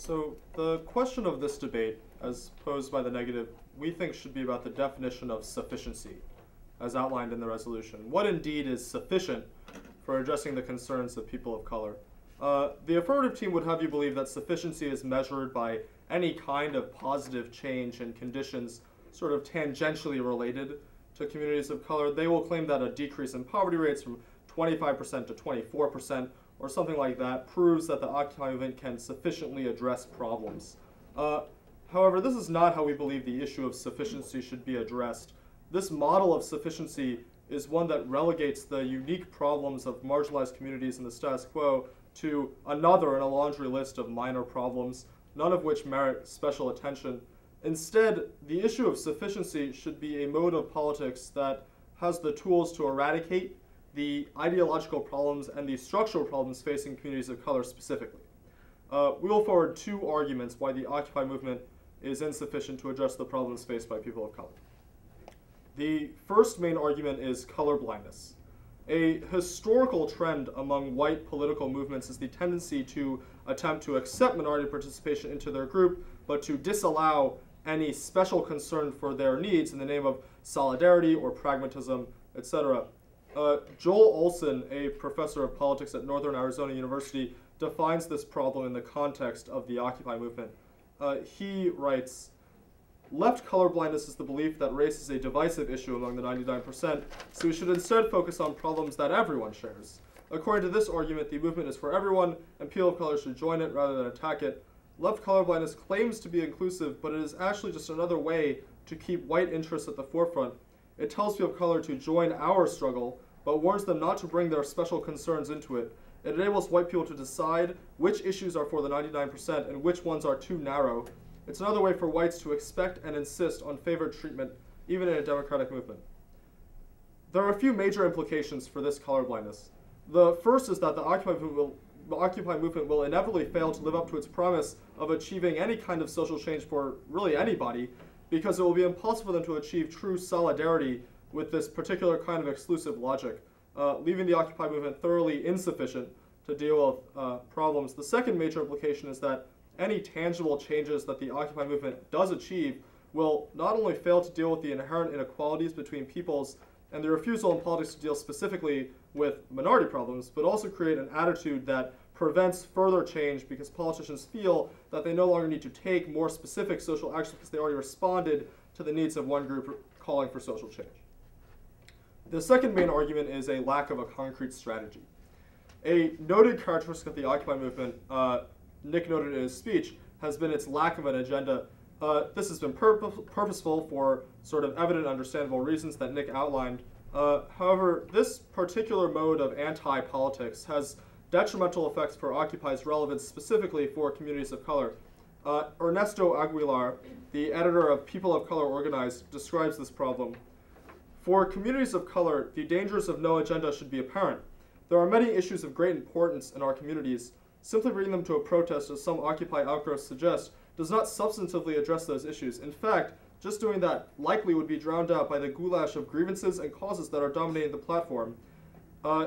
So the question of this debate, as posed by the negative, we think should be about the definition of sufficiency, as outlined in the resolution. What indeed is sufficient for addressing the concerns of people of color? The affirmative team would have you believe that sufficiency is measured by any kind of positive change in conditions sort of tangentially related to communities of color. They will claim that a decrease in poverty rates from 25% to 24% or something like that proves that the Occupy movement can sufficiently address problems. However, this is not how we believe the issue of sufficiency should be addressed. This model of sufficiency is one that relegates the unique problems of marginalized communities in the status quo to another in a laundry list of minor problems, none of which merit special attention. Instead, the issue of sufficiency should be a mode of politics that has the tools to eradicate the ideological problems and the structural problems facing communities of color specifically. We will forward two arguments why the Occupy movement is insufficient to address the problems faced by people of color. The first main argument is colorblindness. A historical trend among white political movements is the tendency to attempt to accept minority participation into their group, but to disallow any special concern for their needs in the name of solidarity or pragmatism, etc. Joel Olson, a professor of politics at Northern Arizona University, defines this problem in the context of the Occupy movement. He writes, "Left colorblindness is the belief that race is a divisive issue among the 99%, so we should instead focus on problems that everyone shares. According to this argument, the movement is for everyone, and people of color should join it rather than attack it. Left colorblindness claims to be inclusive, but it is actually just another way to keep white interests at the forefront. It tells people of color to join our struggle, but warns them not to bring their special concerns into it. It enables white people to decide which issues are for the 99% and which ones are too narrow. It's another way for whites to expect and insist on favored treatment, even in a democratic movement." There are a few major implications for this colorblindness. The first is that the Occupy movement will inevitably fail to live up to its promise of achieving any kind of social change for really anybody, because it will be impossible for them to achieve true solidarity with this particular kind of exclusive logic, leaving the Occupy movement thoroughly insufficient to deal with problems. The second major implication is that any tangible changes that the Occupy movement does achieve will not only fail to deal with the inherent inequalities between peoples and the refusal in politics to deal specifically with minority problems, but also create an attitude that prevents further change because politicians feel that they no longer need to take more specific social action because they already responded to the needs of one group calling for social change. The second main argument is a lack of a concrete strategy. A noted characteristic of the Occupy movement, Nick noted in his speech, has been its lack of an agenda. This has been purposeful for sort of evident, understandable reasons that Nick outlined. However, this particular mode of anti-politics has detrimental effects for Occupy's relevance specifically for communities of color. Ernesto Aguilar, the editor of People of Color Organized, describes this problem. "For communities of color, the dangers of no agenda should be apparent. There are many issues of great importance in our communities. Simply bringing them to a protest, as some Occupy outgrowths suggest, does not substantively address those issues. In fact, just doing that likely would be drowned out by the goulash of grievances and causes that are dominating the platform.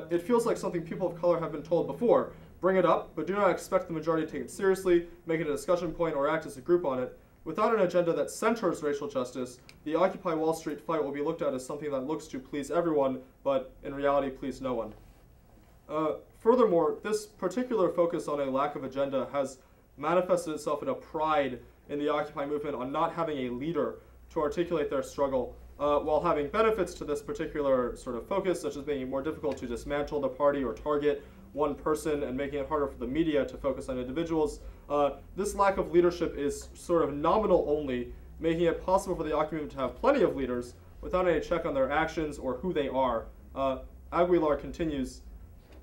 It feels like something people of color have been told before. Bring it up, but do not expect the majority to take it seriously, make it a discussion point, or act as a group on it. Without an agenda that centers racial justice, the Occupy Wall Street fight will be looked at as something that looks to please everyone, but in reality please no one." Furthermore, this particular focus on a lack of agenda has manifested itself in a pride in the Occupy movement on not having a leader to articulate their struggle, while having benefits to this particular sort of focus, such as making it more difficult to dismantle the party or target one person and making it harder for the media to focus on individuals. This lack of leadership is sort of nominal only, making it possible for the Occupy movement to have plenty of leaders without any check on their actions or who they are. Aguilar continues,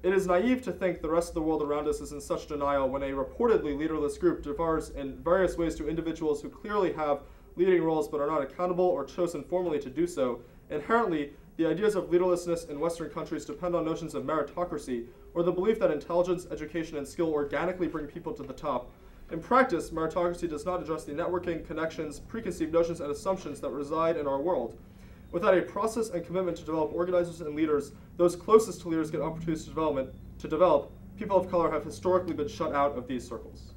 "It is naive to think the rest of the world around us is in such denial when a reportedly leaderless group defers in various ways to individuals who clearly have leading roles but are not accountable or chosen formally to do so. Inherently, the ideas of leaderlessness in Western countries depend on notions of meritocracy, or the belief that intelligence, education, and skill organically bring people to the top. In practice, meritocracy does not address the networking, connections, preconceived notions, and assumptions that reside in our world. Without a process and commitment to develop organizers and leaders, those closest to leaders get opportunities to develop. People of color have historically been shut out of these circles."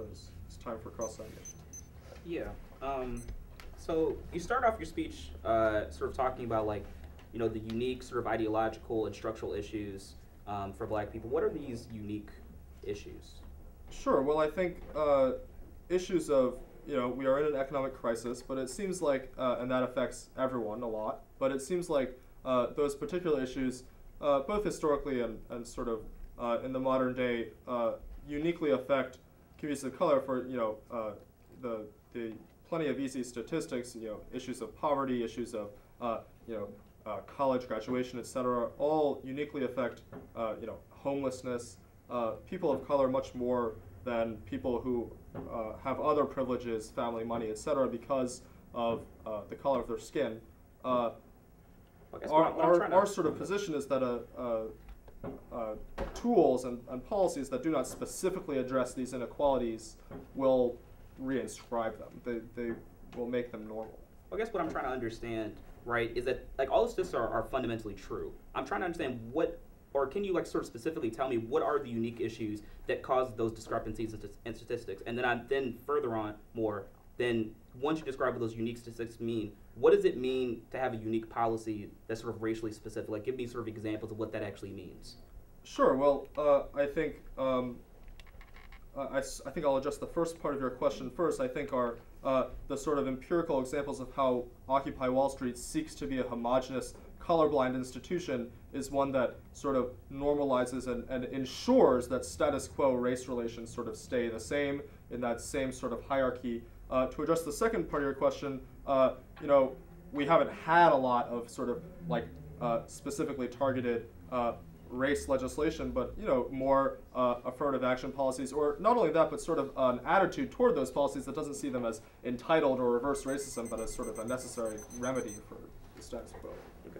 because it's time for cross-examination. Yeah. So you start off your speech sort of talking about like, the unique sort of ideological and structural issues for Black people. What are these unique issues? Sure. Well, I think issues of, we are in an economic crisis, but it seems like, and that affects everyone a lot, but it seems like those particular issues, both historically and sort of in the modern day, uniquely affect communities of color for, the plenty of easy statistics, issues of poverty, issues of, college graduation, et cetera, all uniquely affect, homelessness, people of color much more than people who have other privileges, family, money, et cetera, because of the color of their skin. Our sort of position is that tools and policies that do not specifically address these inequalities will reinscribe them. They will make them normal. I guess what I'm trying to understand, right, is that like all of this are fundamentally true. I'm trying to understand or can you like sort of specifically tell me what are the unique issues that cause those discrepancies in statistics? And then further on more, then once you describe what those unique statistics mean, what does it mean to have a unique policy that's sort of racially specific? Like give me sort of examples of what that actually means. Sure. Well, I think I think I'll address the first part of your question first. I think are the sort of empirical examples of how Occupy Wall Street seeks to be a homogenous, colorblind institution is one that sort of normalizes and ensures that status quo race relations sort of stay the same in that same sort of hierarchy. To address the second part of your question, we haven't had a lot of sort of like specifically targeted race legislation, but more affirmative action policies, or not only that, but sort of an attitude toward those policies that doesn't see them as entitled or reverse racism, but as sort of a necessary remedy for the status quo. Okay.